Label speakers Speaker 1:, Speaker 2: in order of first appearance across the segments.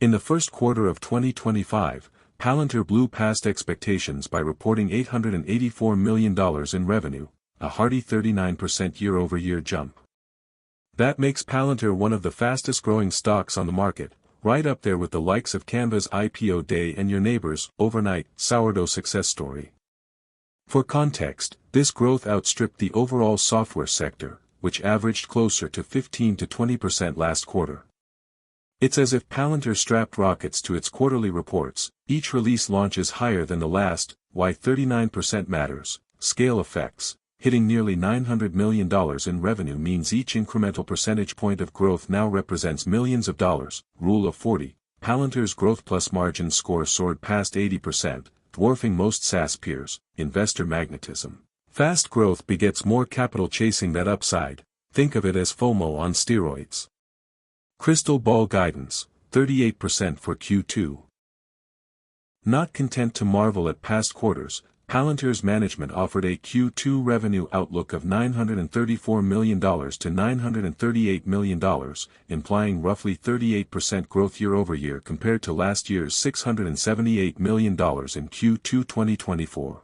Speaker 1: In the first quarter of 2025, Palantir blew past expectations by reporting $884 million in revenue, a hearty 39% year-over-year jump. That makes Palantir one of the fastest-growing stocks on the market, right up there with the likes of Canva's IPO day and your neighbor's overnight sourdough success story. For context, this growth outstripped the overall software sector, which averaged closer to 15 to 20% last quarter. It's as if Palantir strapped rockets to its quarterly reports. Each release launches higher than the last. Why 39% matters. Scale effects. Hitting nearly $900 million in revenue means each incremental percentage point of growth now represents millions of dollars. Rule of 40. Palantir's growth plus margin score soared past 80%, dwarfing most SaaS peers. Investor magnetism. Fast growth begets more capital chasing that upside. Think of it as FOMO on steroids. Crystal ball guidance, 38% for Q2. Not content to marvel at past quarters, Palantir's management offered a Q2 revenue outlook of $934 million to $938 million, implying roughly 38% growth year-over-year compared to last year's $678 million in Q2 2024.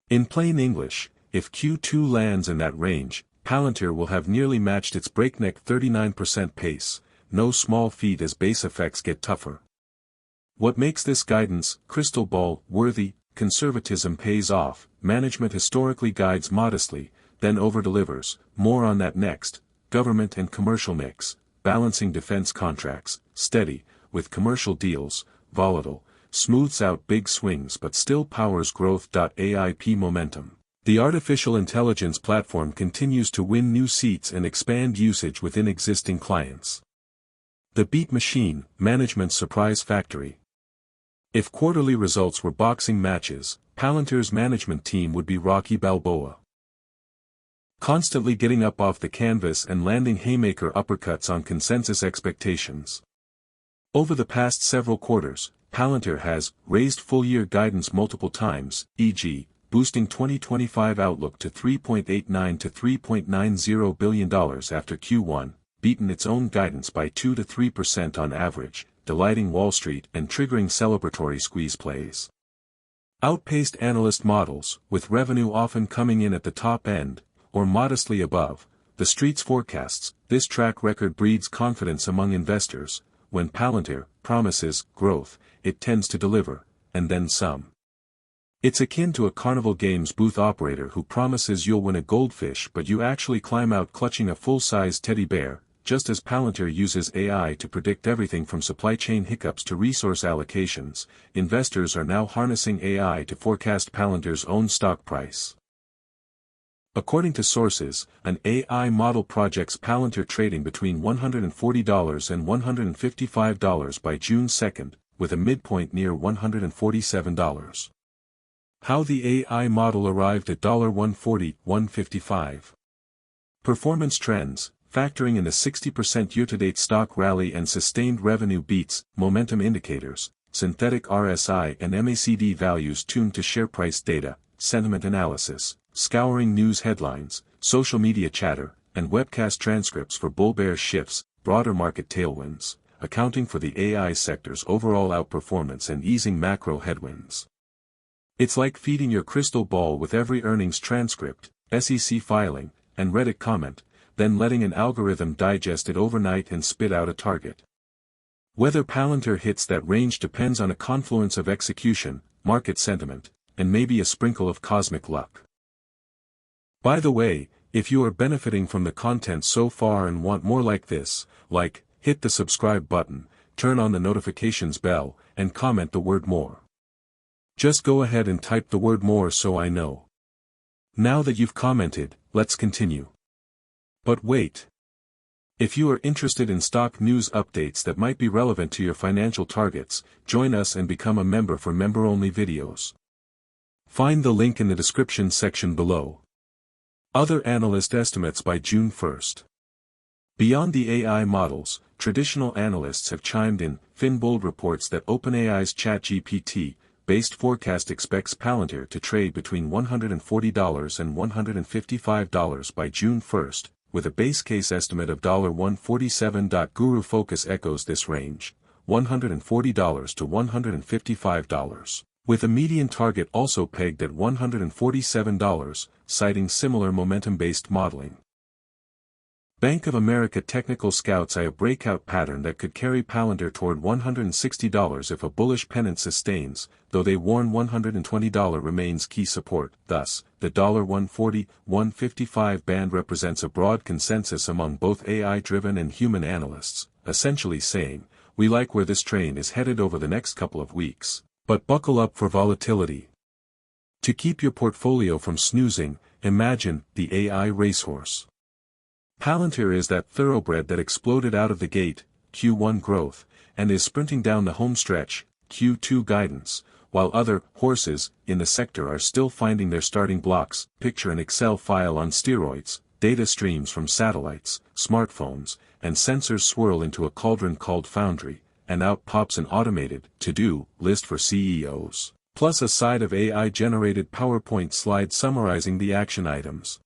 Speaker 1: In plain English, if Q2 lands in that range, Palantir will have nearly matched its breakneck 39% pace, no small feat as base effects get tougher. What makes this guidance, crystal ball, worthy? Conservatism pays off. Management historically guides modestly, then over-delivers. More on that next. Government and commercial mix, balancing defense contracts, steady, with commercial deals, volatile, smooths out big swings but still powers growth. AIP momentum. The artificial intelligence platform continues to win new seats and expand usage within existing clients. The beat machine, management's surprise factory. If quarterly results were boxing matches, Palantir's management team would be Rocky Balboa. Constantly getting up off the canvas and landing haymaker uppercuts on consensus expectations. Over the past several quarters, Palantir has raised full-year guidance multiple times, e.g., boosting 2025 outlook to $3.89 to $3.90 billion after Q1, beaten its own guidance by 2 to 3% on average, delighting Wall Street and triggering celebratory squeeze plays. Outpaced analyst models, with revenue often coming in at the top end, or modestly above, the Street's forecasts. This track record breeds confidence among investors. When Palantir promises growth, it tends to deliver, and then some. It's akin to a Carnival Games booth operator who promises you'll win a goldfish but you actually climb out clutching a full-size teddy bear. Just as Palantir uses AI to predict everything from supply chain hiccups to resource allocations, investors are now harnessing AI to forecast Palantir's own stock price. According to sources, an AI model projects Palantir trading between $140 and $155 by June 2, with a midpoint near $147. How the AI model arrived at $140-$155. Performance trends, factoring in the 60% year-to-date stock rally and sustained revenue beats, momentum indicators, synthetic RSI and MACD values tuned to share price data, sentiment analysis, scouring news headlines, social media chatter, and webcast transcripts for bull-bear shifts, broader market tailwinds, accounting for the AI sector's overall outperformance and easing macro headwinds. It's like feeding your crystal ball with every earnings transcript, SEC filing, and Reddit comment, then letting an algorithm digest it overnight and spit out a target. Whether Palantir hits that range depends on a confluence of execution, market sentiment, and maybe a sprinkle of cosmic luck. By the way, if you are benefiting from the content so far and want more like this, hit the subscribe button, turn on the notifications bell, and comment the word more. Just go ahead and type the word more so I know. Now that you've commented, let's continue. But wait. If you are interested in stock news updates that might be relevant to your financial targets, join us and become a member for member-only videos. Find the link in the description section below. Other analyst estimates by June 1st. Beyond the AI models, traditional analysts have chimed in. Finbold reports that OpenAI's ChatGPT-based forecast expects Palantir to trade between $140 and $155 by June 1st, with a base case estimate of $147. Guru Focus echoes this range, $140 to $155, with a median target also pegged at $147, citing similar momentum-based modeling. Bank of America technical scouts a breakout pattern that could carry Palantir toward $160 if a bullish pennant sustains, though they warn $120 remains key support. Thus, the $140-$155 band represents a broad consensus among both AI-driven and human analysts, essentially saying, we like where this train is headed over the next couple of weeks, but buckle up for volatility. To keep your portfolio from snoozing, imagine the AI racehorse. Palantir is that thoroughbred that exploded out of the gate, Q1 growth, and is sprinting down the home stretch, Q2 guidance, while other horses in the sector are still finding their starting blocks. Picture an Excel file on steroids, data streams from satellites, smartphones, and sensors swirl into a cauldron called Foundry, and out pops an automated to-do list for CEOs, plus a side of AI-generated PowerPoint slides summarizing the action items.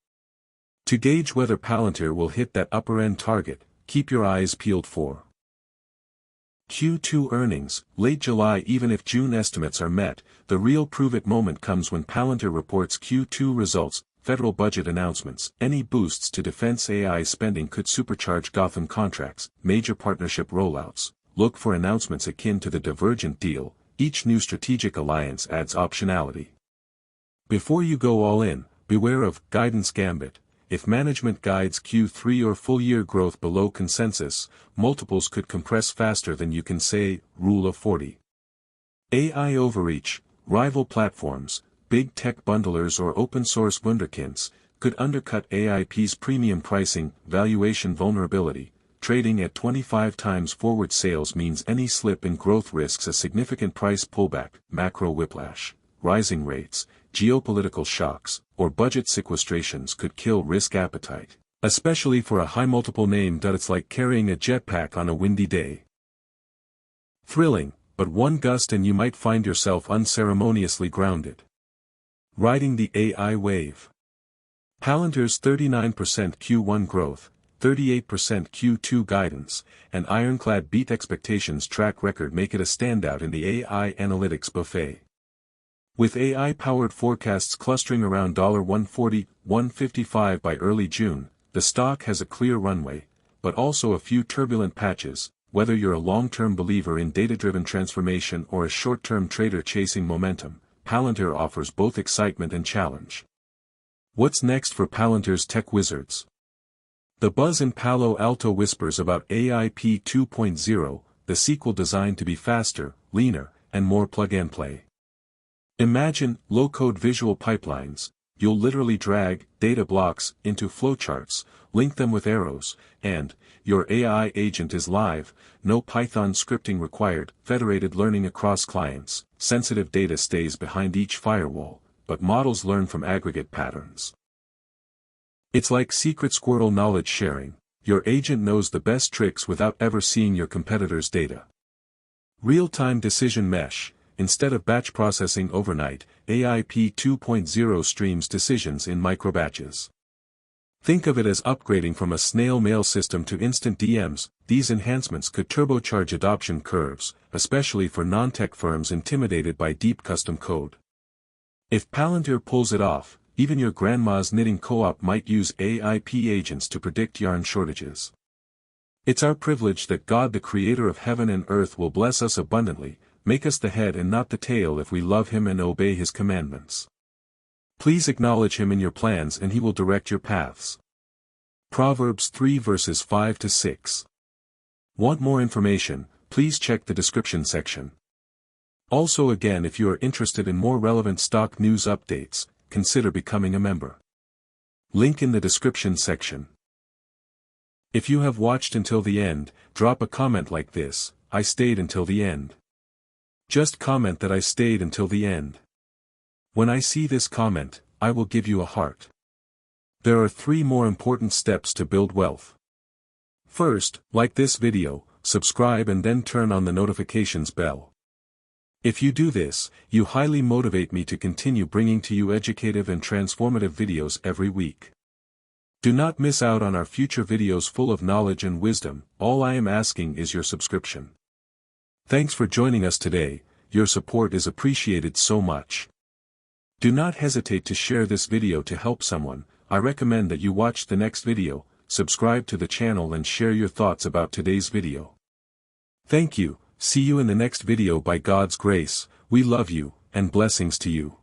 Speaker 1: To gauge whether Palantir will hit that upper-end target, keep your eyes peeled for Q2 earnings, late July. Even if June estimates are met, the real prove-it moment comes when Palantir reports Q2 results, federal budget announcements. Any boosts to defense AI spending could supercharge Gotham contracts, major partnership rollouts. Look for announcements akin to the Divergent deal. Each new strategic alliance adds optionality. Before you go all in, beware of guidance gambit. If management guides Q3 or full-year growth below consensus, multiples could compress faster than you can say, Rule of 40. AI overreach, rival platforms, big tech bundlers or open-source wunderkinds, could undercut AIP's premium pricing. Valuation vulnerability. Trading at 25 times forward sales means any slip in growth risks a significant price pullback. Macro whiplash, rising rates, geopolitical shocks, or budget sequestrations could kill risk appetite, especially for a high-multiple name. It's like carrying a jetpack on a windy day. Thrilling, but one gust and you might find yourself unceremoniously grounded. Riding the AI wave. Palantir's 39% Q1 growth, 38% Q2 guidance, and ironclad beat expectations track record make it a standout in the AI analytics buffet. With AI-powered forecasts clustering around $140-$155 by early June, the stock has a clear runway, but also a few turbulent patches. Whether you're a long-term believer in data-driven transformation or a short-term trader chasing momentum, Palantir offers both excitement and challenge. What's next for Palantir's tech wizards? The buzz in Palo Alto whispers about AIP 2.0, the sequel designed to be faster, leaner, and more plug-and-play. Imagine low-code visual pipelines. You'll literally drag data blocks into flowcharts, link them with arrows, and your AI agent is live. No Python scripting required. Federated learning across clients. Sensitive data stays behind each firewall, but models learn from aggregate patterns. It's like secret squirrel knowledge sharing. Your agent knows the best tricks without ever seeing your competitor's data. Real-time decision mesh. Instead of batch processing overnight, AIP 2.0 streams decisions in microbatches. Think of it as upgrading from a snail mail system to instant DMs. These enhancements could turbocharge adoption curves, especially for non-tech firms intimidated by deep custom code. If Palantir pulls it off, even your grandma's knitting co-op might use AIP agents to predict yarn shortages. It's our privilege that God, the creator of heaven and earth, will bless us abundantly, make us the head and not the tail if we love him and obey his commandments. Please acknowledge him in your plans and he will direct your paths. Proverbs 3 verses 5-6. Want more information? Please check the description section. Also again, if you are interested in more relevant stock news updates, consider becoming a member. Link in the description section. If you have watched until the end, drop a comment like this: I stayed until the end. Just comment that I stayed until the end. When I see this comment, I will give you a heart. There are 3 more important steps to build wealth. First, like this video, subscribe and then turn on the notifications bell. If you do this, you highly motivate me to continue bringing to you educative and transformative videos every week. Do not miss out on our future videos full of knowledge and wisdom. All I am asking is your subscription. Thanks for joining us today, your support is appreciated so much. Do not hesitate to share this video to help someone. I recommend that you watch the next video, subscribe to the channel and share your thoughts about today's video. Thank you, see you in the next video by God's grace, we love you, and blessings to you.